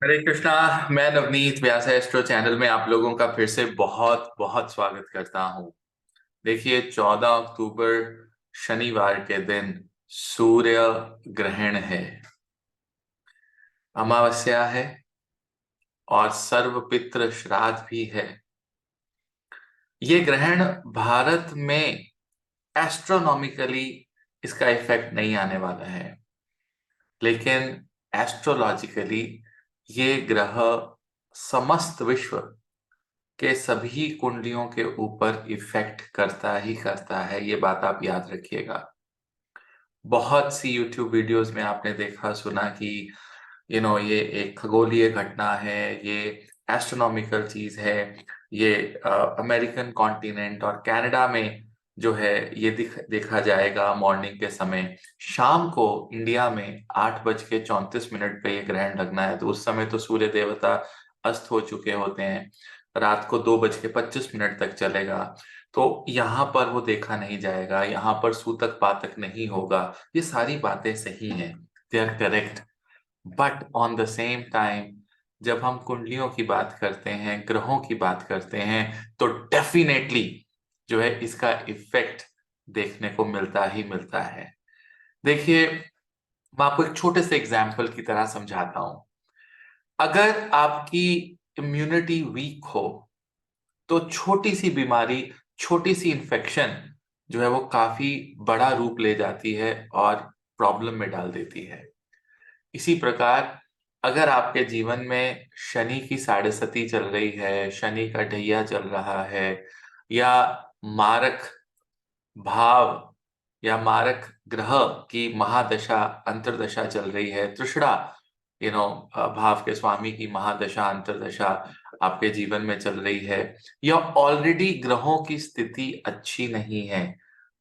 हरे कृष्णा। मैं नवनीत व्यास astro channel में आप लोगों का फिर से बहुत बहुत स्वागत करता हूं। देखिए, 14 अक्टूबर शनिवार के दिन सूर्य ग्रहण है, अमावस्या है और सर्वपित्र श्राद्ध भी है। ये ग्रहण भारत में एस्ट्रोनॉमिकली इसका इफेक्ट नहीं आने वाला है, लेकिन एस्ट्रोलॉजिकली ये ग्रह समस्त विश्व के सभी कुंडलियों के ऊपर इफेक्ट करता ही करता है। ये बात आप याद रखिएगा। बहुत सी यूट्यूब वीडियोस में आपने देखा सुना कि ये एक खगोलीय घटना है, ये एस्ट्रोनॉमिकल चीज है। ये अमेरिकन कॉन्टिनेंट और कनाडा में जो है ये देखा जाएगा मॉर्निंग के समय। शाम को इंडिया में 8:34 पे ये ग्रहण लगना है, तो उस समय तो सूर्य देवता अस्त हो चुके होते हैं। रात को 2:25 तक चलेगा, तो यहाँ पर वो देखा नहीं जाएगा, यहाँ पर सूतक पातक नहीं होगा। ये सारी बातें सही हैं, they are correct. But on the same time जब हम कुंडलियों की बात करते हैं, ग्रहों की बात करते हैं, तो डेफिनेटली जो है इसका इफेक्ट देखने को मिलता ही मिलता है। देखिए, मैं आपको एक छोटे से एग्जाम्पल की तरह समझाता हूं। अगर आपकी इम्यूनिटी वीक हो तो छोटी सी बीमारी, छोटी सी इन्फेक्शन जो है वो काफी बड़ा रूप ले जाती है और प्रॉब्लम में डाल देती है। इसी प्रकार अगर आपके जीवन में शनि की साढ़े सती चल रही है, शनि का ढैया चल रहा है, या मारक भाव या मारक ग्रह की महादशा अंतर्दशा चल रही है, तृषणा भाव के स्वामी की महादशा अंतर्दशा आपके जीवन में चल रही है, या ऑलरेडी ग्रहों की स्थिति अच्छी नहीं है,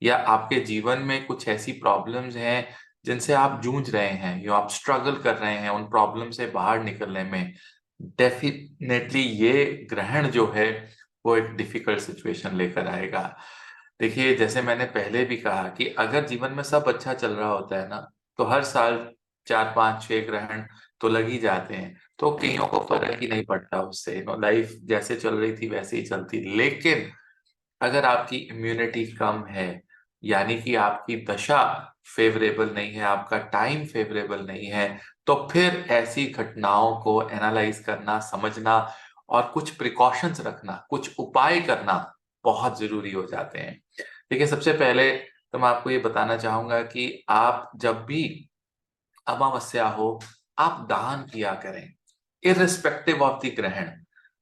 या आपके जीवन में कुछ ऐसी प्रॉब्लम्स हैं जिनसे आप जूझ रहे हैं, या आप स्ट्रगल कर रहे हैं उन प्रॉब्लम से बाहर निकलने में, डेफिनेटली ये ग्रहण जो है वो एक डिफिकल्ट सिचुएशन लेकर आएगा। देखिए, जैसे मैंने पहले भी कहा कि अगर जीवन में सब अच्छा चल रहा होता है ना, तो हर साल 4 5 6 ग्रहण तो लग ही जाते हैं, तो कईयों को फर्क ही नहीं पड़ता उससे। लाइफ जैसे चल रही थी वैसे ही चलती। लेकिन अगर आपकी इम्यूनिटी कम है, यानी कि आपकी दशा फेवरेबल नहीं है, आपका टाइम फेवरेबल नहीं है, तो फिर ऐसी घटनाओं को एनालाइज करना, समझना और कुछ प्रिकॉशंस रखना, कुछ उपाय करना बहुत जरूरी हो जाते हैं। देखिए, सबसे पहले तो मैं आपको ये बताना चाहूंगा कि आप जब भी अमावस्या हो, आप दान किया करें, इररिस्पेक्टिव ऑफ द ग्रहण।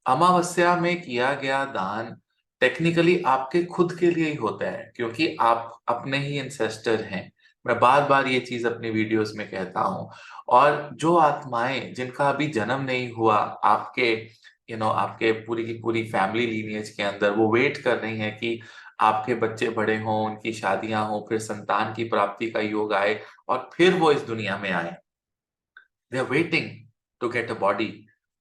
अमावस्या में किया गया दान टेक्निकली आपके खुद के लिए ही होता है, क्योंकि आप अपने ही इंसेस्टर हैं। मैं बार बार ये चीज अपनी वीडियोस में कहता हूँ। और जो आत्माएं जिनका अभी जन्म नहीं हुआ आपके आपके पूरी की पूरी फैमिली लीनिएज के अंदर, वो वेट कर रही हैं कि आपके बच्चे बड़े हों, उनकी शादियां हों, फिर संतान की प्राप्ति का योग आए और फिर वो इस दुनिया में आए। They are waiting to get a body.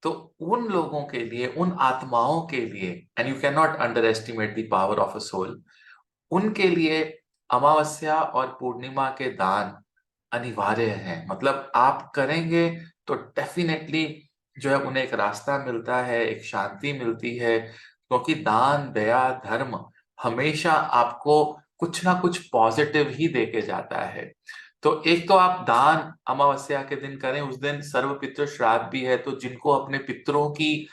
तो उन लोगों के लिए, उन आत्माओं के लिए, and you can not underestimate the power of a soul, उनके लिए अमावस्या और पूर्णिमा के दान अनिवार्य है। मतलब आप करेंगे तो डेफिनेटली जो है उन्हें एक रास्ता मिलता है, एक शांति मिलती है, क्योंकि दान दया धर्म हमेशा आपको कुछ ना कुछ पॉजिटिव ही देके जाता है। तो एक तो आप दान अमावस्या के दिन करें, उस दिन सर्व पितृ श्राद्ध भी है, तो जिनको अपने पितरों की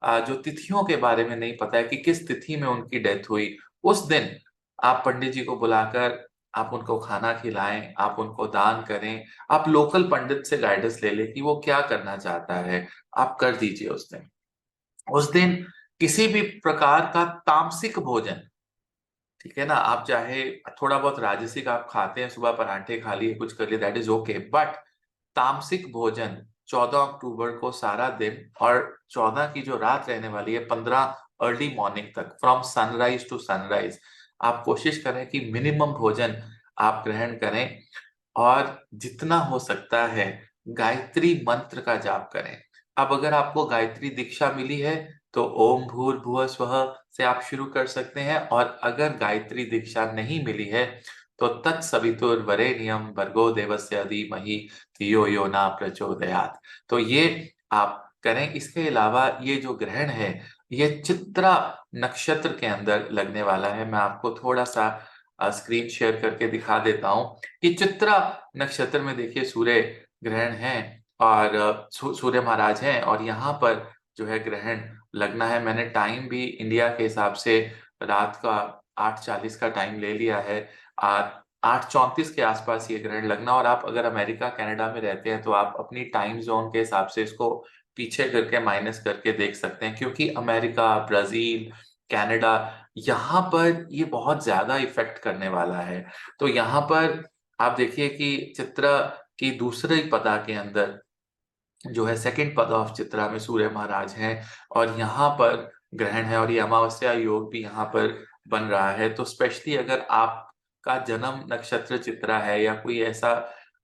जो तिथियों के बारे में नहीं पता है कि किस तिथि में उनकी डेथ हुई, उस दिन आप पंडित जी को बुलाकर आप उनको खाना खिलाएं, आप उनको दान करें। आप लोकल पंडित से गाइडेंस ले लें कि वो क्या करना चाहता है, आप कर दीजिए उस दिन। उस दिन किसी भी प्रकार का तामसिक भोजन, ठीक है ना, आप चाहे थोड़ा बहुत राजसिक आप खाते हैं, सुबह परांठे खा लिए, कुछ कर लिए, दैट इज ओके, बट तामसिक भोजन 14 अक्टूबर को सारा दिन, और 14 की जो रात रहने वाली है, 15 अर्ली मॉर्निंग तक, फ्रॉम सनराइज टू सनराइज, आप कोशिश करें कि मिनिमम भोजन आप ग्रहण करें। और जितना हो सकता है गायत्री मंत्र का जाप करें। अब अगर आपको गायत्री दीक्षा मिली है तो ओम भूर्भुवः स्वः से आप शुरू कर सकते हैं, और अगर गायत्री दीक्षा नहीं मिली है तो तत्सवितुर्वरेण्यं भर्गो देवस्य धीमहि धियो यो न प्रचोदयात्, तो ये आप करें। इसके अलावा ये जो ग्रहण है ये चित्रा नक्षत्र के अंदर लगने वाला है। मैं आपको थोड़ा सा स्क्रीन शेयर करके दिखा देता हूं कि चित्रा नक्षत्र में देखिए सूर्य ग्रहण है और सूर्य महाराज हैं और यहाँ पर जो है ग्रहण लगना है। मैंने टाइम भी इंडिया के हिसाब से रात का 8:40 का टाइम ले लिया है। 8:34 के आसपास ये ग्रहण लगना। और आप अगर अमेरिका कनाडा में रहते हैं तो आप अपनी टाइम जोन के हिसाब से इसको पीछे करके माइनस करके देख सकते हैं, क्योंकि अमेरिका, ब्राजील, कनाडा, यहाँ पर ये बहुत ज्यादा इफेक्ट करने वाला है। तो यहाँ पर आप देखिए कि चित्रा की दूसरे पदा के अंदर जो है सेकंड पद ऑफ चित्रा में सूर्य महाराज हैं और यहाँ पर ग्रहण है और ये अमावस्या योग भी यहाँ पर बन रहा है। तो स्पेशली अगर आपका जन्म नक्षत्र चित्रा है या कोई ऐसा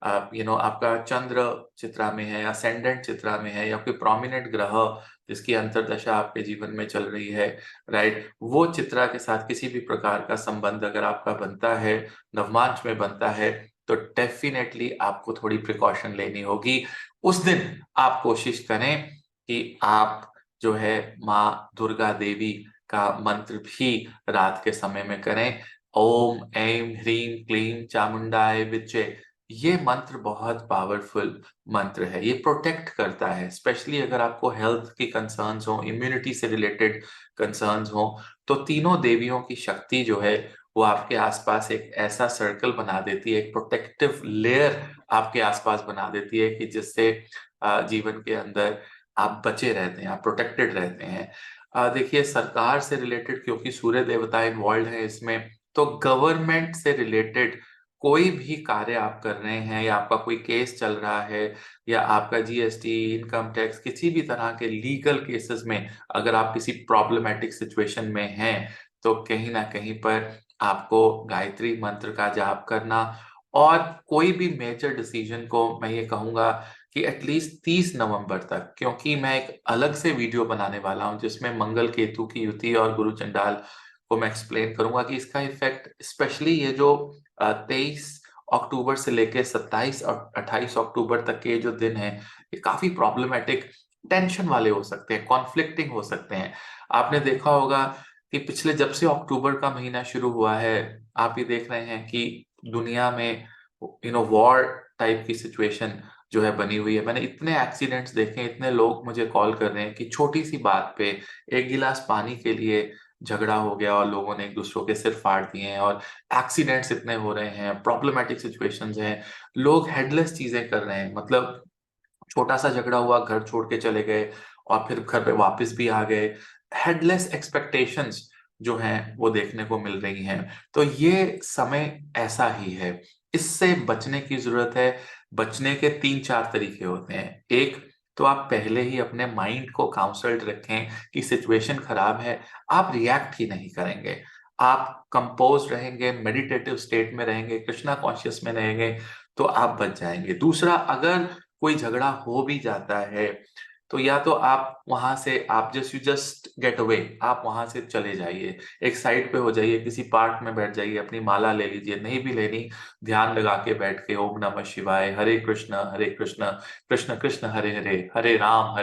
आपका चंद्र चित्रा में है, असेंडेंट चित्रा में है, या कोई प्रोमिनेंट ग्रह जिसकी अंतर्दशा आपके जीवन में चल रही है, राइट, वो चित्रा के साथ किसी भी प्रकार का संबंध अगर आपका बनता है, नवमांश में बनता है, तो डेफिनेटली आपको थोड़ी प्रिकॉशन लेनी होगी। उस दिन आप कोशिश करें कि आप जो है माँ दुर्गा देवी का मंत्र भी रात के समय में करें। ओम ऐं ह्रीं क्लीं चामुंडाय विच्चे, ये मंत्र बहुत पावरफुल मंत्र है। ये प्रोटेक्ट करता है, स्पेशली अगर आपको हेल्थ की कंसर्न्स हो, इम्यूनिटी से रिलेटेड कंसर्न्स हो, तो तीनों देवियों की शक्ति जो है वो आपके आसपास एक ऐसा सर्कल बना देती है, एक प्रोटेक्टिव लेयर आपके आसपास बना देती है कि जिससे जीवन के अंदर आप बचे रहते हैं, आप प्रोटेक्टेड रहते हैं। देखिए सरकार से रिलेटेड क्योंकि सूर्य देवता इन्वॉल्व है इसमें, तो गवर्नमेंट से रिलेटेड कोई भी कार्य आप कर रहे हैं या आपका कोई केस चल रहा है या आपका जीएसटी, इनकम टैक्स, किसी भी तरह के लीगल केसेस में अगर आप किसी प्रॉब्लमेटिक सिचुएशन में हैं, तो कहीं ना कहीं पर आपको गायत्री मंत्र का जाप करना और कोई भी मेजर डिसीजन को मैं ये कहूंगा कि एटलीस्ट 30 नवंबर तक, क्योंकि मैं एक अलग से वीडियो बनाने वाला हूं जिसमें मंगल केतु की युति और गुरु चंडाल को मैं एक्सप्लेन करूंगा कि इसका इफेक्ट स्पेशली ये जो 23 अक्टूबर से लेके 27 और 28 अक्टूबर तक के जो दिन हैं, ये काफी प्रॉब्लमेटिक, टेंशन वाले हो सकते हैं, कॉन्फ्लिक्टिंग हो सकते हैं। आपने देखा होगा कि पिछले जब से अक्टूबर का महीना शुरू हुआ है, आप ये देख रहे हैं कि दुनिया में वॉर टाइप की सिचुएशन जो है बनी हुई है। मैंने इतने एक्सीडेंट्स देखे, इतने लोग मुझे कॉल कर रहे हैं कि छोटी सी बात पे एक गिलास पानी के लिए झगड़ा हो गया और लोगों ने एक दूसरों के सिर फाड़ दिए हैं, और एक्सीडेंट्स इतने हो रहे हैं, प्रॉब्लमेटिक सिचुएशंस हैं, लोग हेडलेस चीजें कर रहे हैं। मतलब छोटा सा झगड़ा हुआ, घर छोड़ के चले गए और फिर घर पे वापस भी आ गए। हेडलेस एक्सपेक्टेशंस जो हैं वो देखने को मिल रही हैं। तो ये समय ऐसा ही है, इससे बचने की जरूरत है। बचने के 3-4 तरीके होते हैं। एक तो आप पहले ही अपने माइंड को काउंसल्ड रखें कि सिचुएशन खराब है, आप रिएक्ट ही नहीं करेंगे, आप कंपोज रहेंगे, मेडिटेटिव स्टेट में रहेंगे, कृष्णा कॉन्शियस में रहेंगे, तो आप बच जाएंगे। दूसरा, अगर कोई झगड़ा हो भी जाता है तो या तो आप वहां से आप यू जस्ट गेट अवे, आप वहां से चले जाइए, एक साइड पे हो जाइए, किसी पार्क में बैठ जाइए, अपनी माला ले लीजिए, नहीं भी लेनी ध्यान लगा के बैठ के ओम नमः शिवाय, हरे कृष्ण कृष्ण कृष्ण हरे हरे, हरे राम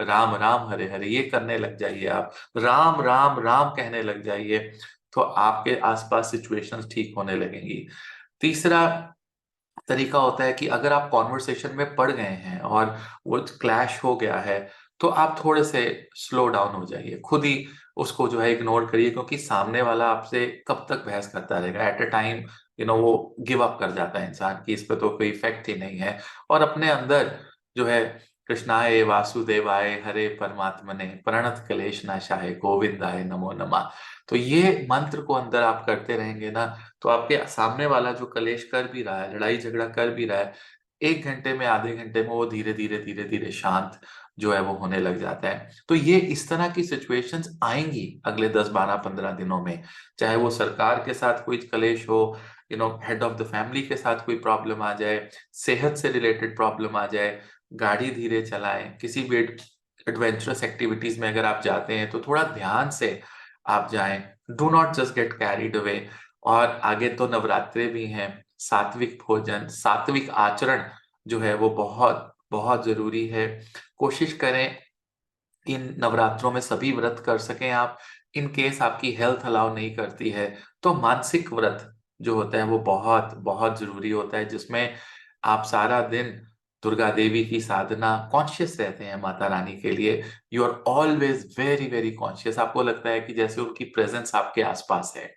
राम राम हरे हरे, ये करने लग जाइए। आप राम राम राम कहने लग जाइए, तो आपके आसपास सिचुएशंस ठीक होने लगेंगी। तीसरा तरीका होता है कि अगर आप कॉन्वर्सेशन में पड़ गए हैं और वो क्लैश हो गया है, तो आप थोड़े से स्लो डाउन हो जाइए, खुद ही उसको जो है इग्नोर करिए, क्योंकि सामने वाला आपसे कब तक बहस करता रहेगा। एट अ टाइम वो गिव अप कर जाता है इंसान की, इस पे तो कोई इफेक्ट ही नहीं है, और अपने अंदर जो है कृष्णाय वासुदेवाय हरे परमात्मने प्रणत क्लेश नाशाय गोविंदाय नमो नमः, तो ये मंत्र को अंदर आप करते रहेंगे ना, तो आपके सामने वाला जो कलेश कर भी रहा है, लड़ाई झगड़ा कर भी रहा है, 1 घंटे में, आधे घंटे में वो धीरे धीरे शांत जो है वो होने लग जाता है। तो ये इस तरह की सिचुएशंस आएंगी अगले 10, 12, 15 दिनों में, चाहे वो सरकार के साथ कोई कलेश हो, हेड ऑफ द फैमिली के साथ कोई प्रॉब्लम आ जाए, सेहत से रिलेटेड प्रॉब्लम आ जाए, गाड़ी धीरे चलाएं, किसी भी एडवेंचरस एक्टिविटीज में अगर आप जाते हैं तो थोड़ा ध्यान से आप जाएं, do not just get carried away. और आगे तो नवरात्रे भी हैं, सात्विक भोजन, सात्विक आचरण जो है वो बहुत बहुत जरूरी है। कोशिश करें इन नवरात्रों में सभी व्रत कर सकें आप। इन केस आपकी हेल्थ अलाउ नहीं करती है तो मानसिक व्रत जो होता है वो बहुत बहुत जरूरी होता है, जिसमें आप सारा दिन दुर्गा देवी की साधना, कॉन्शियस रहते हैं माता रानी के लिए। You are always very very conscious, आपको लगता है कि जैसे उनकी प्रेजेंस आपके आसपास है।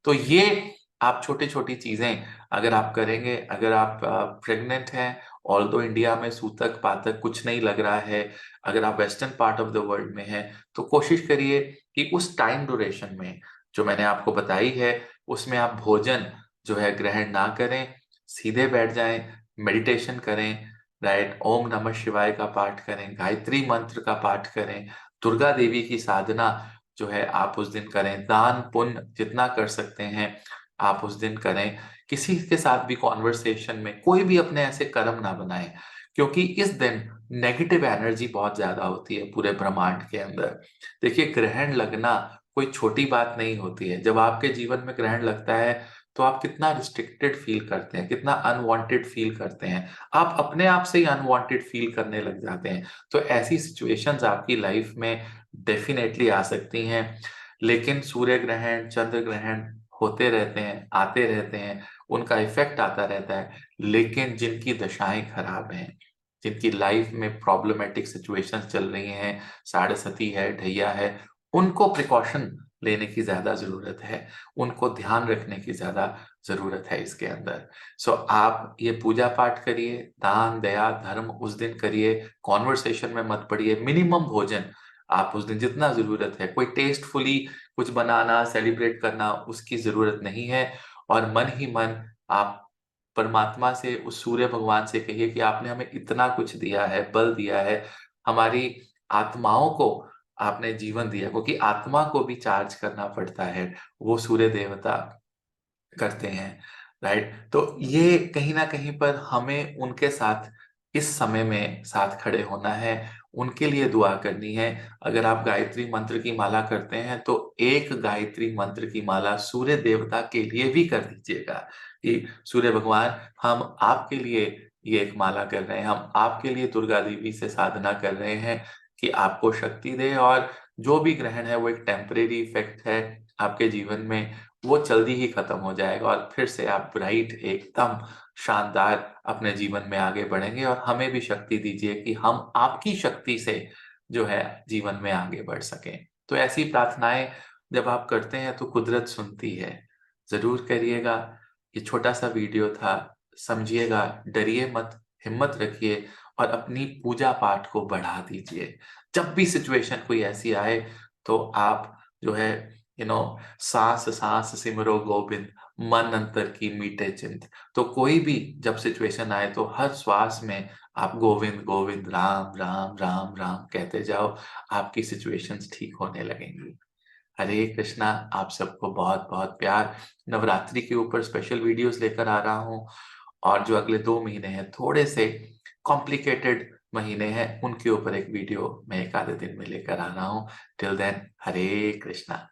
तो ये आप छोटी छोटी चीजें अगर आप करेंगे, अगर आप प्रेग्नेंट हैं, ऑल दो इंडिया में सूतक पातक कुछ नहीं लग रहा है, अगर आप western part of the world में हैं, तो कोशिश करिए कि उस टाइम ड्यूरेशन में जो मैंने आपको बताई है उसमें आप भोजन जो है ग्रहण ना करें, सीधे बैठ जाएं, मेडिटेशन करें, राइट, ओम नमः शिवाय का पाठ करें, गायत्री मंत्र का पाठ करें, दुर्गा देवी की साधना जो है आप उस दिन करें, दान पुण्य जितना कर सकते हैं आप उस दिन करें। किसी के साथ भी कॉन्वर्सेशन में कोई भी अपने ऐसे कर्म ना बनाएं, क्योंकि इस दिन नेगेटिव एनर्जी बहुत ज्यादा होती है पूरे ब्रह्मांड के अंदर। देखिए, ग्रहण लगना कोई छोटी बात नहीं होती है। जब आपके जीवन में ग्रहण लगता है तो आप कितना रिस्ट्रिक्टेड फील करते हैं, कितना अनवांटेड फील करते हैं, आप अपने आप से ही अनवांटेड फील करने लग जाते हैं। तो ऐसी सिचुएशंस आपकी लाइफ में डेफिनेटली आ सकती हैं। लेकिन सूर्य ग्रहण, चंद्र ग्रहण होते रहते हैं, आते रहते हैं, उनका इफेक्ट आता रहता है। लेकिन जिनकी दशाएं खराब हैं, जिनकी लाइफ में प्रॉब्लमेटिक सिचुएशंस चल रही हैं, साढ़े सती है, ढैया है, उनको प्रिकॉशन लेने की ज्यादा जरूरत है, उनको ध्यान रखने की ज्यादा जरूरत है इसके अंदर। सो आप ये पूजा पाठ करिए, दान दया धर्म उस दिन करिए, कॉन्वर्सेशन में मत पड़िए, मिनिमम भोजन आप उस दिन जितना जरूरत है, कोई टेस्टफुली कुछ बनाना सेलिब्रेट करना उसकी जरूरत नहीं है। और मन ही मन आप परमात्मा से, उस सूर्य भगवान से कहिए कि आपने हमें इतना कुछ दिया है, बल दिया है, हमारी आत्माओं को आपने जीवन दिया, क्योंकि आत्मा को भी चार्ज करना पड़ता है, वो सूर्य देवता करते हैं, राइट। तो ये कहीं ना कहीं पर हमें उनके साथ इस समय में साथ खड़े होना है, उनके लिए दुआ करनी है। अगर आप गायत्री मंत्र की माला करते हैं तो एक गायत्री मंत्र की माला सूर्य देवता के लिए भी कर दीजिएगा कि सूर्य भगवान, हम आपके लिए ये एक माला कर रहे हैं, हम आपके लिए दुर्गा देवी से साधना कर रहे हैं कि आपको शक्ति दे, और जो भी ग्रहण है वो एक टेम्परेरी इफेक्ट है आपके जीवन में, वो जल्दी ही खत्म हो जाएगा और फिर से आप ब्राइट एकदम शानदार अपने जीवन में आगे बढ़ेंगे। और हमें भी शक्ति दीजिए कि हम आपकी शक्ति से जो है जीवन में आगे बढ़ सकें। तो ऐसी प्रार्थनाएं जब आप करते हैं तो कुदरत सुनती है। जरूर करिएगा। ये छोटा सा वीडियो था, समझिएगा, डरिए मत, हिम्मत रखिए और अपनी पूजा पाठ को बढ़ा दीजिए। जब भी सिचुएशन कोई ऐसी आए तो आप जो है सांस सांस सिमरो गोविंद, मन अंतर की मीटे चिंत। तो कोई भी जब सिचुएशन आए तो हर श्वास में आप गोविंद गोविंद राम राम राम राम कहते जाओ, आपकी सिचुएशंस ठीक होने लगेंगी। हरे कृष्णा। आप सबको बहुत बहुत प्यार। नवरात्रि के ऊपर स्पेशल वीडियोस लेकर आ रहा हूँ, और जो अगले 2 महीने हैं थोड़े से कॉम्प्लिकेटेड महीने हैं, उनके ऊपर एक वीडियो मैं एक आधे दिन में लेकर आ रहा हूँ। टिल देन, हरे कृष्णा।